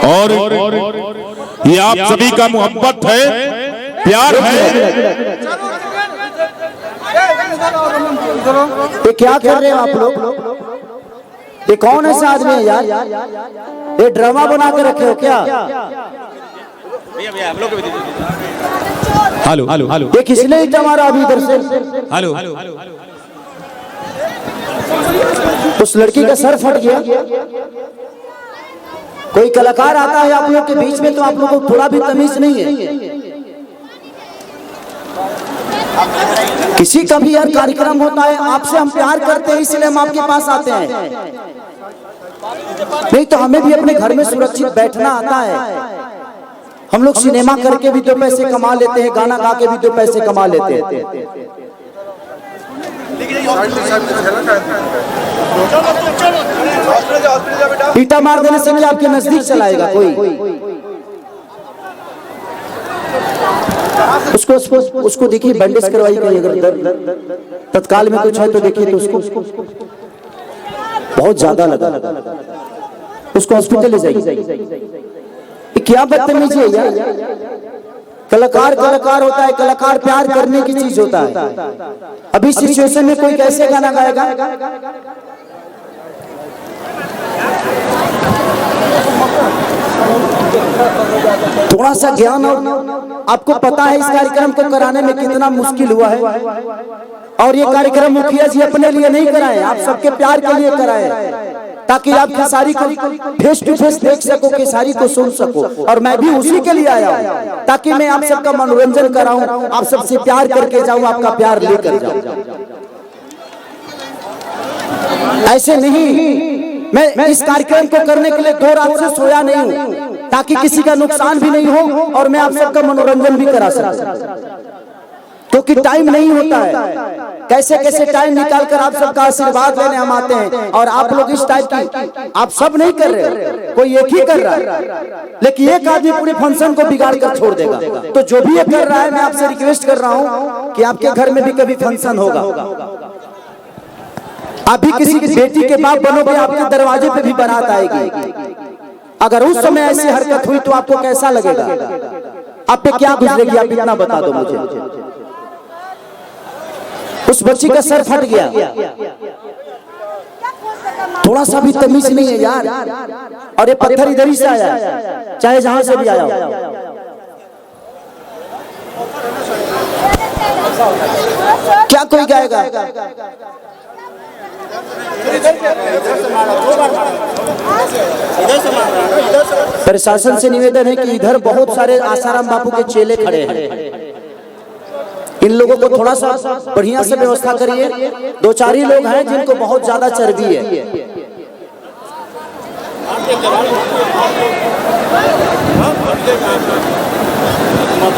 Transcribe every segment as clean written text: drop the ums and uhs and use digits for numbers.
और ये आप सभी का मोहब्बत है, प्यार है। ये क्या कर रहे हो आप लोग? ये कौन ऐसा आदमी है यार? ये ड्रामा बना के रखे हो क्या? हेलो हेलो हेलो, ये किसने ईटा मारा अभी इधर से? हेलो, उस लड़की का सर फट गया। कोई कलाकार आता है आप लोग के बीच में तो आप लोगों को थोड़ा भी तमीज नहीं है। किसी का भी यार कार्यक्रम होता है, आपसे हम प्यार करते हैं इसलिए हम आपके पास आते हैं, नहीं तो हमें भी अपने घर में सुरक्षित बैठना आता है। हम लोग सिनेमा करके भी दो पैसे कमा लेते हैं, गाना गा के भी दो पैसे कमा लेते हैं। ईटा मार देने से नहीं आपके नजदीक चलाएगा कोई। उसको देखिए, बैंडेज करवाई गई। अगर तत्काल में कुछ है तो देखिए, तो उसको बहुत ज्यादा लगा, उसको हॉस्पिटल ले जाइए। क्या बदतमीजी है यार? कलाकार कलाकार होता है, कलाकार प्यार करने की चीज होता है। अभी सिचुएशन में कोई कैसे गाना गाएगा? थोड़ा सा ज्ञान हो। आपको पता है इस कार्यक्रम को कराने में कितना मुश्किल हुआ है, और ये कार्यक्रम मुखिया जी अपने लिए नहीं कराए, आप सबके प्यार के लिए कराए, ताकि आप खेसारी को फेस टू फेस देख सको, खेसारी को सुन सको। और मैं भी उसी के लिए आया हूँ, ताकि मैं आप सबका मनोरंजन कराऊं, आप सबसे प्यार करके जाऊं, आपका प्यार लेकर जाऊं। ऐसे नहीं, मैं इस कार्यक्रम को करने के लिए 2 रात से सोया नहीं हूँ, ताकि किसी का नुकसान भी नहीं हो और मैं आप सबका मनोरंजन भी करा सकूं, क्योंकि टाइम नहीं होता है। कैसे कैसे टाइम निकाल कर आप सबका आशीर्वाद लेने हम आते हैं, और आप लोग इस टाइप की आप सब नहीं कर रहे, कोई एक ही कर रहा है, लेकिन एक आदमी पूरे फंक्शन को बिगाड़ कर छोड़ देगा। तो जो भी ये कर रहा है, मैं आपसे रिक्वेस्ट कर रहा हूँ कि आपके घर में भी कभी फंक्शन होगा, आप भी किसी की बेटी के बाप बनोगे, आपके दरवाजे पे भी बारात आएगी। अगर उस समय ऐसी हरकत हुई तो आपको कैसा लगेगा? आप पे क्या गुजरेगी? आप इतना बता दो मुझे। उस बच्ची का सर फट गया, थोड़ा सा भी तमीज नहीं है यार। और ये पत्थर इधर ही से आया, चाहे जहां से भी आया हो। क्या कोई गाएगा? प्रशासन से निवेदन है कि इधर बहुत सारे आसाराम बापू के चेले खड़े हैं, इन लोगों को थोड़ा सा बढ़िया से व्यवस्था करिए। 2-4 ही लोग हैं जिनको बहुत ज्यादा चर्बी है।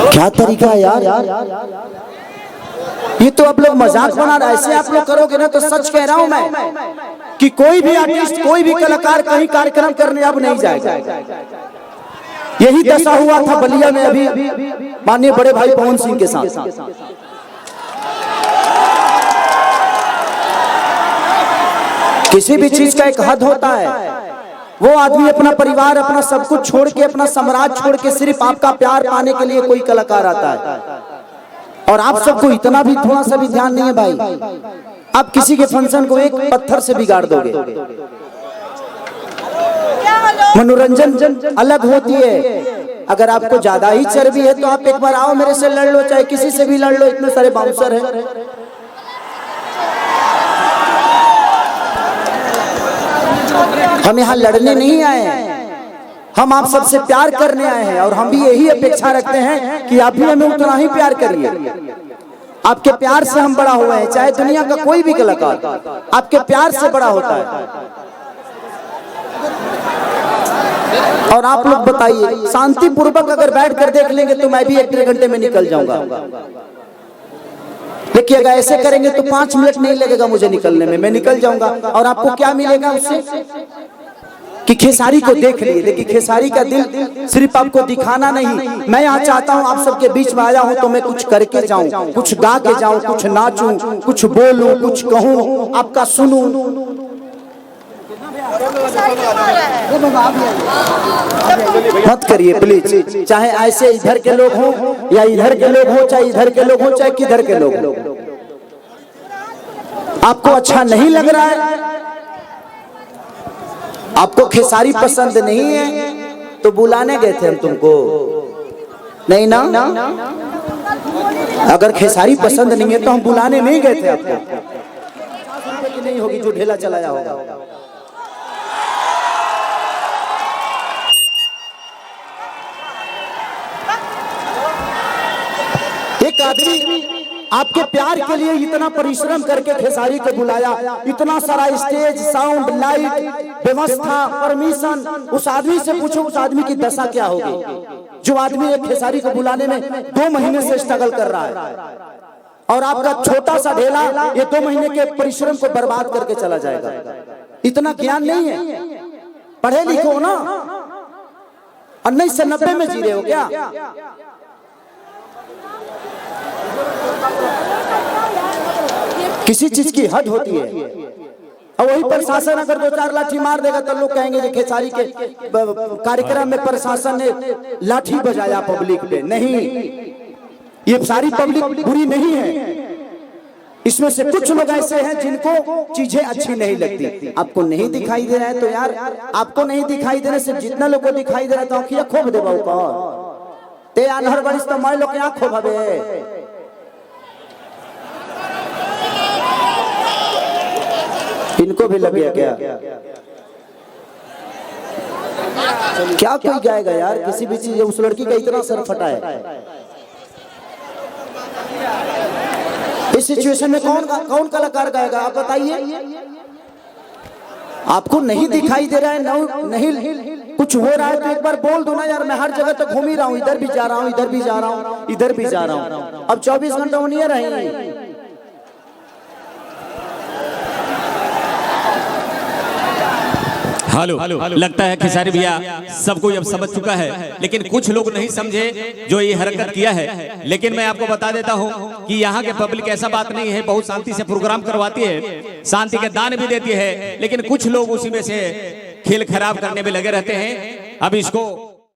क्या तरीका है यार? ये तो आप लोग मजाक बना रहे। ऐसे आप लोग करोगे ना तो सच कह रहा हूं मैं कि कोई भी आर्टिस्ट, कोई भी कलाकार कहीं कार्यक्रम करने अब नहीं जाएगा। यही दशा हुआ था बलिया में अभी माननीय बड़े भाई पवन सिंह के साथ। किसी भी चीज का एक हद होता है। वो आदमी अपना परिवार, अपना सब कुछ छोड़ के, अपना साम्राज्य छोड़ के सिर्फ आपका प्यार पाने के लिए कोई कलाकार आता है, और आप सबको इतना भी थोड़ा सा भी ध्यान नहीं है भाई। आप किसी के फंक्शन को एक पत्थर से बिगाड़ दोगे। मनोरंजन अलग होती है। अगर आपको ज्यादा ही चर्बी है तो आप एक बार आओ, मेरे से लड़ लो, चाहे किसी से भी लड़ लो, इतने सारे बाउंसर हैं। हम यहाँ लड़ने नहीं आए हैं, हम आप सबसे प्यार करने आए हैं, और हम भी यही अपेक्षा रखते हैं कि आप भी हमें उतना ही प्यार करिए। आपके प्यार से हम बड़ा हुए हैं, चाहे दुनिया का कोई भी कलाकार आपके प्यार से बड़ा होता है। और आप लोग बताइए, शांति पूर्वक अगर बैठ कर देख लेंगे तो मैं भी 1-1.5 घंटे में निकल जाऊंगा। देखिए, अगर ऐसे करेंगे तो 5 मिनट नहीं लगेगा मुझे निकलने में, मैं निकल जाऊंगा। और आपको क्या मिलेगा उससे? कि खेसारी को देख लिए। देखिए, खेसारी का दिल सिर्फ आपको दिखाना नहीं। मैं यहाँ चाहता हूँ, आप सबके बीच में आया हूँ तो मैं कुछ करके जाऊँ, कुछ गा के जाऊँ, कुछ नाचूं, कुछ बोलूं, कुछ कहूँ, आपका सुनूं। मत करिए प्लीज। चाहे ऐसे इधर के लोग हों या इधर के लोग हों, चाहे इधर के लोग हों चाहे किधर के लोग हों, आपको अच्छा नहीं लग रहा है, आपको खेसारी पसंद नहीं है तो बुलाने गए थे हम तुमको, नहीं ना? अगर खेसारी पसंद नहीं है तो हम बुलाने नहीं गए थे आपको। नहीं होगी जो ढेला चलाया होगा। एक आदमी आपके प्यार के लिए इतना परिश्रम करके खेसारी को बुलाया, इतना सारा स्टेज, साउंड, लाइट, व्यवस्था, परमिशन, उस आदमी से पूछो उस आदमी की दशा क्या होगी जो आदमी एक खेसारी को बुलाने में 2 महीने से स्ट्रगल कर रहा है, और आपका छोटा सा ढेला ये 2 महीने के परिश्रम को बर्बाद करके चला जाएगा। इतना ज्ञान नहीं है, पढ़े लिखे हो ना, 1990 में जी रहे हो क्या? किसी चीज की हद होती है, और वही प्रशासन अगर 2-4 लाठी मार देगा तो लोग कहेंगे कि खेसारी के कार्यक्रम में प्रशासन ने लाठी बजाया पब्लिक पे। नहीं, ये सारी पब्लिक बुरी नहीं है, इसमें से कुछ लोग ऐसे हैं जिनको चीजें अच्छी नहीं लगती। आपको नहीं दिखाई दे रहा है तो यार, आपको नहीं दिखाई देने से जितना लोग को दिखाई दे रहा है तो आंखिया खोब देबा ते आनहर बरिस तो मैं लोग के आंख खोबे। इनको भी लग गया क्या कोई गाएगा यार किसी भी चीज? उस लड़की का इतना सर फटा है। इस सिचुएशन में कौन कलाकार गाएगा आप बताइए? आपको नहीं दिखाई दे रहा है, नहीं कुछ हो रहा है तो एक बार बोल दो ना यार, मैं हर जगह तो घूम ही रहा हूँ, इधर भी जा रहा हूँ, इधर भी जा रहा हूँ, इधर भी जा रहा हूँ। अब 24 घंटा वो नहीं रहे। हेलो, लगता है खेसारी भैया सबको अब समझ चुका है, लेकिन कुछ लोग नहीं समझे जो ये हरकत किया है। लेकिन मैं आपको बता देता हूं कि यहाँ के पब्लिक ऐसा बात नहीं है, बहुत शांति से प्रोग्राम करवाती है, शांति के दान भी देती है, लेकिन कुछ लोग उसी में से खेल खराब करने में लगे रहते हैं। अब इसको